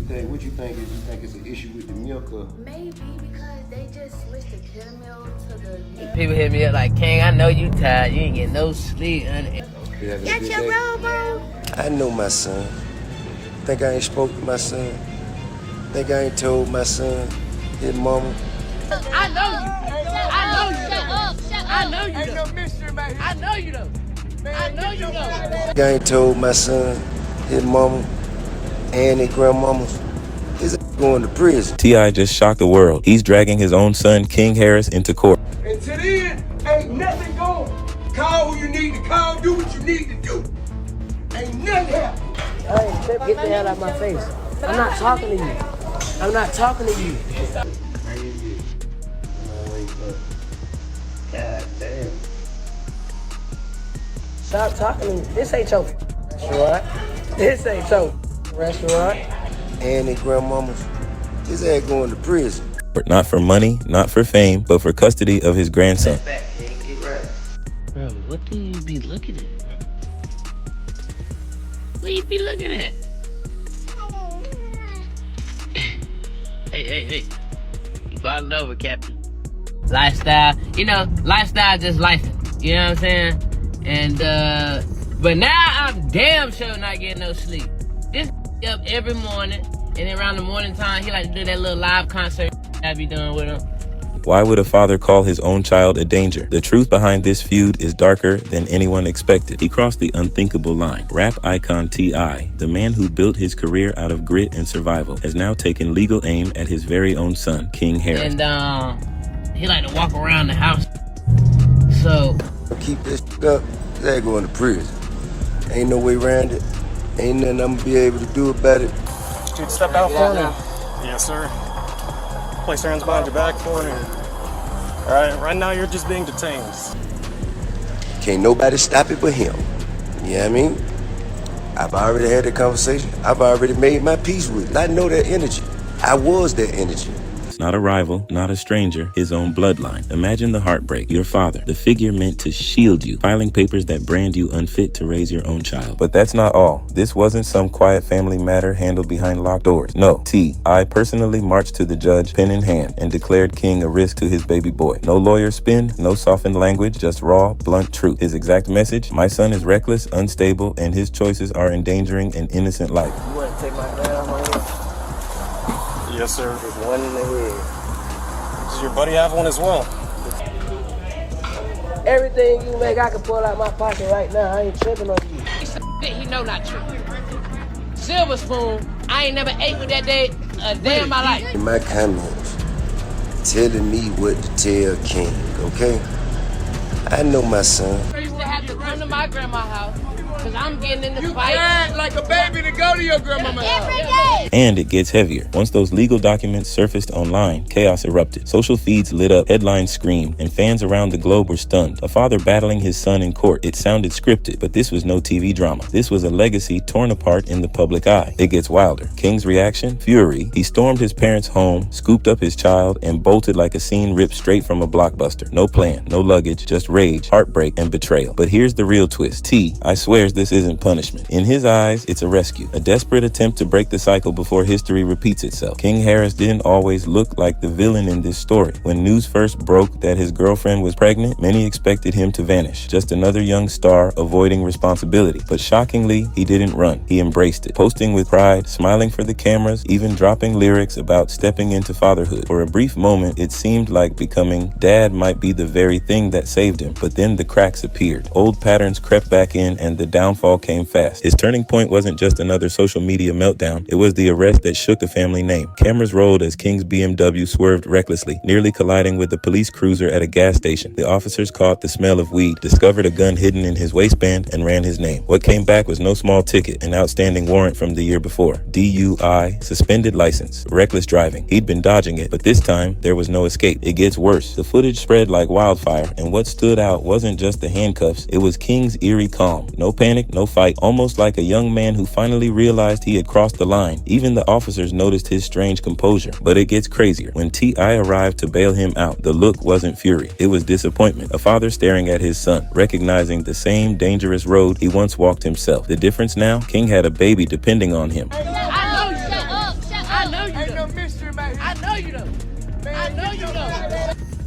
think? What you think is? You think it's an issue with the milk or? Maybe because they just switched the caramel to the. People hit me up like, King, I know you tired. You ain't getting no sleep. Got your robo? I know my son. Think I ain't spoke to my son? Think I ain't told my son his mama? I know you. I know you. Shut up. I know you. Ain't no mystery, man. I know you though. I know you though. Think I ain't told my son his mama and his grandmamas. He's going to prison. T.I. just shocked the world. He's dragging his own son, King Harris, into court. And to the end, ain't nothing going. Call who you need to call, do what you need to do. Ain't nothing happening. Hey, get the hell out of my face. I'm not talking to you. I'm not talking to you. God damn. Stop talking to me. This ain't your restaurant. This ain't your restaurant. And his grandmamas. His ass going to prison. Not for money, not for fame, but for custody of his grandson. Bro, what do you be looking at? What you be looking at? Hey. You bottled over, Captain. Lifestyle, lifestyle just life. You know what I'm saying? And, but now I'm damn sure not getting no sleep. This up every morning, and then around the morning time, he like to do that little live concert I be doing with him. Why would a father call his own child a danger? The truth behind this feud is darker than anyone expected. He crossed the unthinkable line. Rap icon T.I., the man who built his career out of grit and survival, has now taken legal aim at his very own son, King Harris. And he like to walk around the house. So Keep this up, his ass going to prison. Ain't no way around it. Ain't nothing I'm gonna be able to do about it. Dude, step out for me. Yes, sir. Place your hands behind your back for me. All right now you're just being detained. Can't nobody stop it but him. You know what I mean? I've already had the conversation. I've already made my peace with it. I know that energy. I was that energy. Not a rival, not a stranger, his own bloodline. Imagine the heartbreak. Your father, the figure meant to shield you, filing papers that brand you unfit to raise your own child. But that's not all. This wasn't some quiet family matter handled behind locked doors. No, T.I. personally marched to the judge, pen in hand, and declared King a risk to his baby boy. No lawyer spin, no softened language, just raw, blunt truth. His exact message: my son is reckless, unstable, and his choices are endangering an innocent life. you want to take my dad out my head? Yes, sir. There's one in the head. Does your buddy have one as well? Everything you make, I can pull out my pocket right now. I ain't tripping on you. He know not true. Silver spoon, I ain't never ate with that day a day in my life. In my comments, telling me what to tell King, okay? I know my son. I used to have to come to my grandma's house because I'm getting in the You fight. cried like a baby to go to your grandmama's house. Every day. And it gets heavier. Once those legal documents surfaced online, chaos erupted. Social feeds lit up, headlines screamed, and fans around the globe were stunned. A father battling his son in court. It sounded scripted, but this was no TV drama. This was a legacy torn apart in the public eye. It gets wilder. King's reaction? Fury. He stormed his parents' home, scooped up his child, and bolted like a scene ripped straight from a blockbuster. No plan, no luggage, just rage, heartbreak, and betrayal. But here's the real twist. T.I. swears this isn't punishment. In his eyes, it's a rescue. A desperate attempt to break the cycle before history repeats itself. King Harris didn't always look like the villain in this story. When news first broke that his girlfriend was pregnant, many expected him to vanish. Just another young star avoiding responsibility. But shockingly, he didn't run. He embraced it. Posting with pride, smiling for the cameras, even dropping lyrics about stepping into fatherhood. For a brief moment, it seemed like becoming dad might be the very thing that saved him. But then the cracks appeared. Old patterns crept back in and the downfall came fast. His turning point wasn't just another social media meltdown. It was the arrest that shook the family name. Cameras rolled as King's BMW swerved recklessly, nearly colliding with a police cruiser at a gas station. The officers caught the smell of weed, discovered a gun hidden in his waistband, and ran his name. What came back was no small ticket, an outstanding warrant from the year before. DUI, suspended license, reckless driving. He'd been dodging it, but this time there was no escape. It gets worse. The footage spread like wildfire, and what stood out wasn't just the handcuffs, it was King's eerie calm. No panic, no fight, almost like a young man who finally realized he had crossed the line. Even the officers noticed his strange composure. But it gets crazier. When T.I. arrived to bail him out, the look wasn't fury. It was disappointment. A father staring at his son, recognizing the same dangerous road he once walked himself. The difference now? King had a baby depending on him. I know you. Shut up. back here. I know you don't. I know you don't.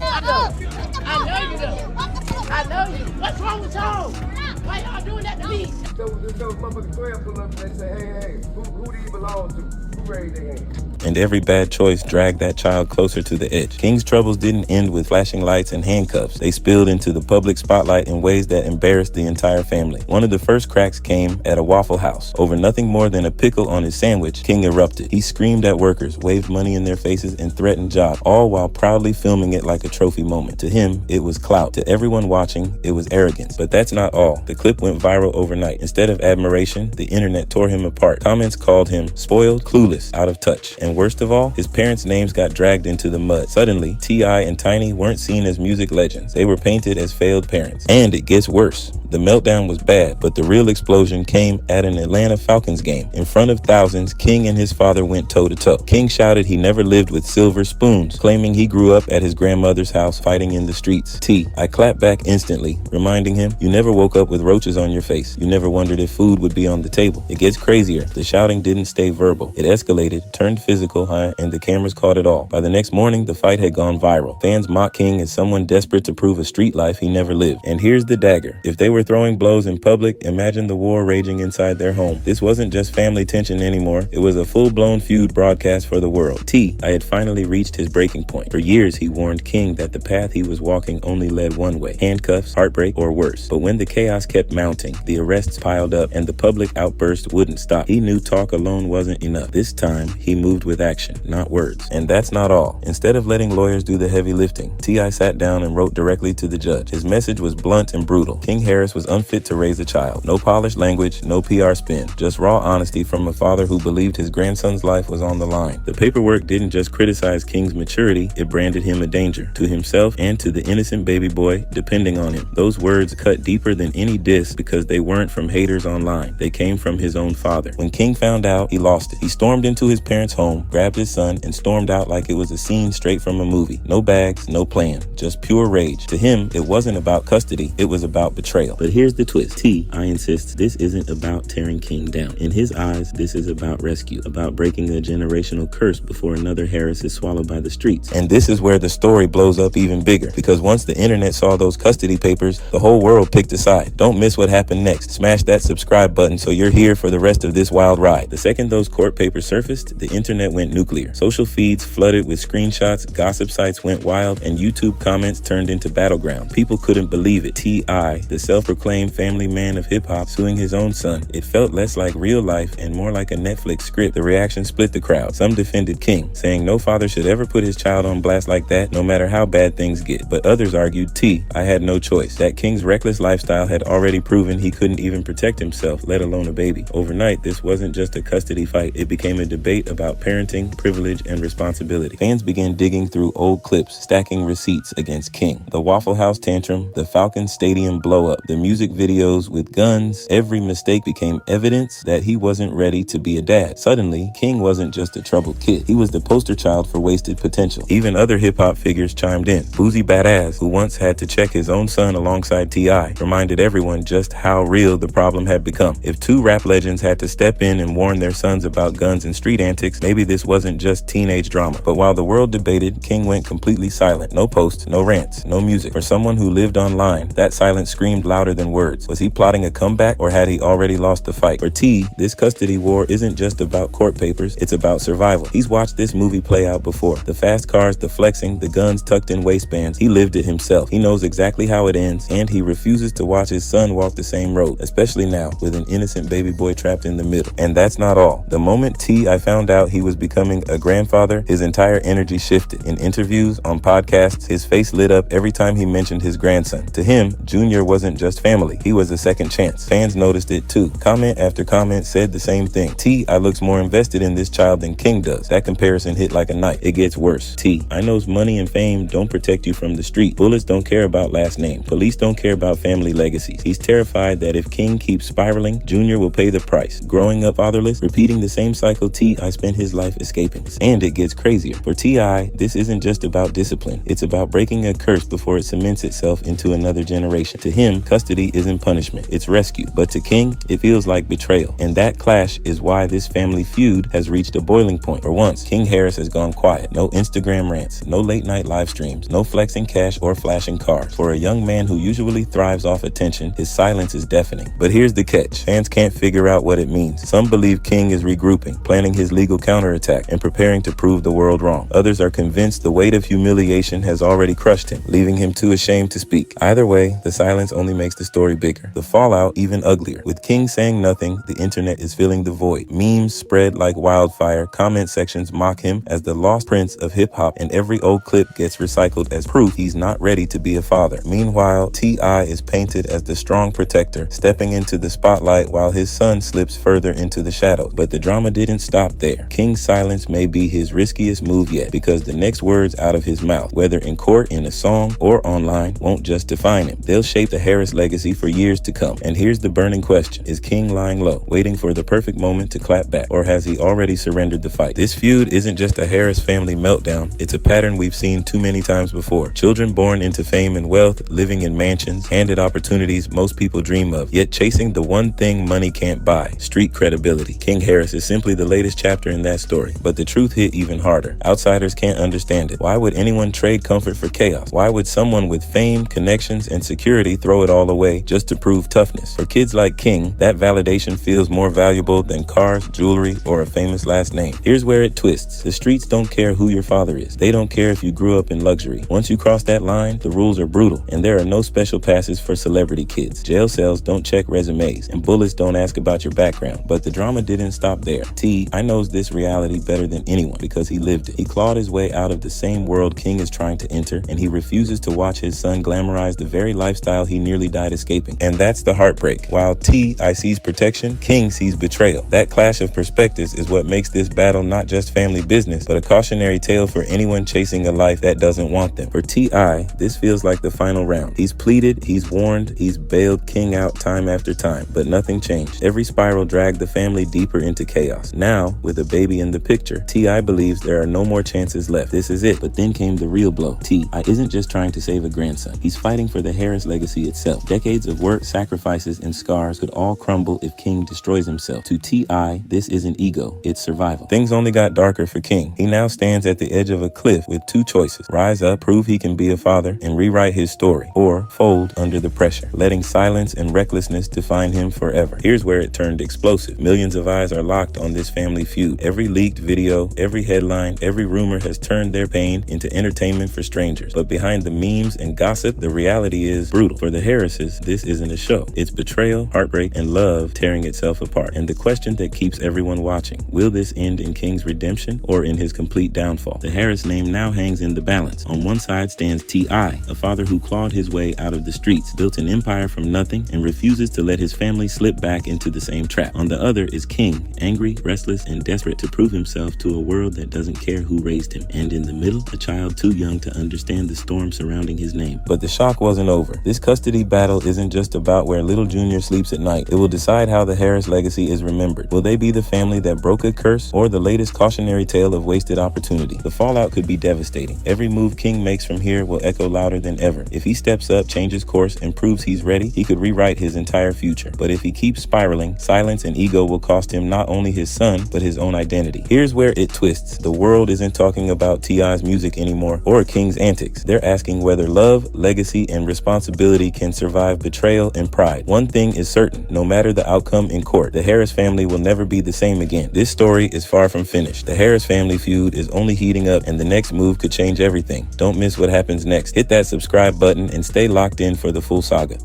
I know you don't. I know you. What's wrong with y'all? Why y'all doing that to me? So motherfucking 12 pull up and they say, hey, who do you belong to? Who raised their hand? And every bad choice dragged that child closer to the edge. King's troubles didn't end with flashing lights and handcuffs. They spilled into the public spotlight in ways that embarrassed the entire family. One of the first cracks came at a Waffle House. Over nothing more than a pickle on his sandwich, King erupted. He screamed at workers, waved money in their faces, and threatened jobs, all while proudly filming it like a trophy moment. To him, it was clout. To everyone watching, it was arrogance. But that's not all. The clip went viral overnight. Instead of admiration, the internet tore him apart. Comments called him spoiled, clueless, out of touch. And worst of all, his parents' names got dragged into the mud. Suddenly, T.I. and Tiny weren't seen as music legends. They were painted as failed parents. And it gets worse. The meltdown was bad, but the real explosion came at an Atlanta Falcons game. In front of thousands, King and his father went toe-to-toe. King shouted he never lived with silver spoons, claiming he grew up at his grandmother's house fighting in the streets. I clapped back instantly, reminding him, you never woke up with roaches on your face. You never wondered if food would be on the table. It gets crazier. The shouting didn't stay verbal. It escalated, turned physical, and the cameras caught it all. By the next morning, the fight had gone viral. Fans mocked King as someone desperate to prove a street life he never lived. And here's the dagger. If they were throwing blows in public, imagine the war raging inside their home. This wasn't just family tension anymore. It was a full-blown feud broadcast for the world. I had finally reached his breaking point. For years, he warned King that the path he was walking only led one way: handcuffs, heartbreak, or worse. But when the chaos kept mounting, the arrests piled up, and the public outburst wouldn't stop, he knew talk alone wasn't enough. This time, he moved with action, not words. And that's not all. Instead of letting lawyers do the heavy lifting, T.I. sat down and wrote directly to the judge. His message was blunt and brutal. King Harris was unfit to raise a child. No polished language, no PR spin, just raw honesty from a father who believed his grandson's life was on the line. The paperwork didn't just criticize King's maturity, it branded him a danger to himself and to the innocent baby boy depending on him. Those words cut deeper than any diss because they weren't from haters online. They came from his own father. When King found out, he lost it. He stormed into his parents' home, grabbed his son, and stormed out like it was a scene straight from a movie. No bags, no plan, just pure rage. To him, it wasn't about custody, it was about betrayal. But here's the twist. T.I. insists this isn't about tearing King down. In his eyes, this is about rescue, about breaking a generational curse before another Harris is swallowed by the streets. And this is where the story blows up even bigger, because once the internet saw those custody papers, the whole world picked a side. Don't miss what happened next. Smash that subscribe button so you're here for the rest of this wild ride. The second those court papers surfaced, the internet went nuclear. Social feeds flooded with screenshots, gossip sites went wild, and YouTube comments turned into battlegrounds. People couldn't believe it. T.I., the self-proclaimed family man of hip-hop, suing his own son. It felt less like real life and more like a Netflix script. The reaction split the crowd. Some defended King, saying no father should ever put his child on blast like that, no matter how bad things get. But others argued, I had no choice. That King's reckless lifestyle had already proven he couldn't even protect himself, let alone a baby. Overnight, this wasn't just a custody fight. It became a debate about parenting, privilege, and responsibility. Fans began digging through old clips, stacking receipts against King. The Waffle House tantrum, the Falcons Stadium blow-up, the music videos with guns. Every mistake became evidence that he wasn't ready to be a dad. Suddenly, King wasn't just a troubled kid. He was the poster child for wasted potential. Even other hip-hop figures chimed in. Boozy Badass, who once had to check his own son alongside T.I., reminded everyone just how real the problem had become. If two rap legends had to step in and warn their sons about guns and street antics, maybe this wasn't just teenage drama. But while the world debated, King went completely silent. No posts, no rants, no music. For someone who lived online, that silence screamed louder than words. Was he plotting a comeback, or had he already lost the fight? For T, this custody war isn't just about court papers, it's about survival. He's watched this movie play out before. The fast cars, the flexing, the guns tucked in waistbands. He lived it himself. He knows exactly how it ends, and he refuses to watch his son walk the same road, especially now with an innocent baby boy trapped in the middle. And that's not all. The moment T.I. found out he was becoming a grandfather, his entire energy shifted. In interviews, on podcasts, his face lit up every time he mentioned his grandson. To him, Junior wasn't just family. He was a second chance. Fans noticed it too. Comment after comment said the same thing. T.I. looks more invested in this child than King does. That comparison hit like a knife. It gets worse. T.I. knows money and fame don't protect you from the street. Bullets don't care about last name. Police don't care about family legacies. He's terrified that if King keeps spiraling, Junior will pay the price. Growing up fatherless, repeating the same cycle T.I. spent his life escaping. And it gets crazier. For T.I., this isn't just about discipline. It's about breaking a curse before it cements itself into another generation. To him, custody custody isn't punishment, it's rescue. But to King, it feels like betrayal. And that clash is why this family feud has reached a boiling point. For once, King Harris has gone quiet. No Instagram rants, no late night live streams, no flexing cash or flashing cars. For a young man who usually thrives off attention, his silence is deafening. But here's the catch. Fans can't figure out what it means. Some believe King is regrouping, planning his legal counterattack, and preparing to prove the world wrong. Others are convinced the weight of humiliation has already crushed him, leaving him too ashamed to speak. Either way, the silence only makes the story bigger. The fallout even uglier. With King saying nothing, the internet is filling the void. Memes spread like wildfire, comment sections mock him as the lost prince of hip-hop, and every old clip gets recycled as proof he's not ready to be a father. Meanwhile, T.I. is painted as the strong protector, stepping into the spotlight while his son slips further into the shadows. But the drama didn't stop there. King's silence may be his riskiest move yet, because the next words out of his mouth, whether in court, in a song, or online, won't just define him. They'll shape the Harris legacy for years to come. And here's the burning question. Is King lying low, waiting for the perfect moment to clap back, or has he already surrendered the fight? This feud isn't just a Harris family meltdown. It's a pattern we've seen too many times before. Children born into fame and wealth, living in mansions, handed opportunities most people dream of, yet chasing the one thing money can't buy: street credibility. King Harris is simply the latest chapter in that story. But the truth hit even harder. Outsiders can't understand it. Why would anyone trade comfort for chaos? Why would someone with fame, connections, and security throw it all away just to prove toughness? For kids like King, that validation feels more valuable than cars, jewelry, or a famous last name. Here's where it twists. The streets don't care who your father is. They don't care if you grew up in luxury. Once you cross that line, the rules are brutal, and there are no special passes for celebrity kids. Jail cells don't check resumes, and bullets don't ask about your background. But the drama didn't stop there. I knows this reality better than anyone because he lived it. He clawed his way out of the same world King is trying to enter, and he refuses to watch his son glamorize the very lifestyle he nearly died escaping. And that's the heartbreak. While T.I. sees protection, King sees betrayal. That clash of perspectives is what makes this battle not just family business, but a cautionary tale for anyone chasing a life that doesn't want them. For T.I., this feels like the final round. He's pleaded, he's warned, he's bailed King out time after time, but nothing changed. Every spiral dragged the family deeper into chaos. Now, with a baby in the picture, T.I. believes there are no more chances left. This is it. But then came the real blow. T.I. isn't just trying to save a grandson. He's fighting for the Harris legacy itself. Decades of work, sacrifices, and scars could all crumble if King destroys himself. To T.I., this isn't ego, it's survival. Things only got darker for King. He now stands at the edge of a cliff with two choices: rise up, prove he can be a father, and rewrite his story, or fold under the pressure, letting silence and recklessness define him forever. Here's where it turned explosive. Millions of eyes are locked on this family feud. Every leaked video, every headline, every rumor has turned their pain into entertainment for strangers. But behind the memes and gossip, the reality is brutal. For the Harrises, this isn't a show. It's betrayal, heartbreak, and love tearing itself apart. And the question that keeps everyone watching: will this end in King's redemption or in his complete downfall? The Harris name now hangs in the balance. On one side stands T.I., a father who clawed his way out of the streets, built an empire from nothing, and refuses to let his family slip back into the same trap. On the other is King, angry, restless, and desperate to prove himself to a world that doesn't care who raised him. And in the middle, a child too young to understand the storm surrounding his name. But the shock wasn't over. This custody battle isn't just about where little Junior sleeps at night. It will decide how the Harris legacy is remembered. Will they be the family that broke a curse, or the latest cautionary tale of wasted opportunity? The fallout could be devastating. Every move King makes from here will echo louder than ever. If he steps up, changes course, and proves he's ready, he could rewrite his entire future. But if he keeps spiraling, silence and ego will cost him not only his son, but his own identity. Here's where it twists. The world isn't talking about T.I.'s music anymore, or King's antics. They're asking whether love, legacy, and responsibility can survive betrayal and pride. One thing is certain: no matter the outcome in court, the Harris family will never be the same again. This story is far from finished. The Harris family feud is only heating up, and the next move could change everything. Don't miss what happens next. Hit that subscribe button and stay locked in for the full saga.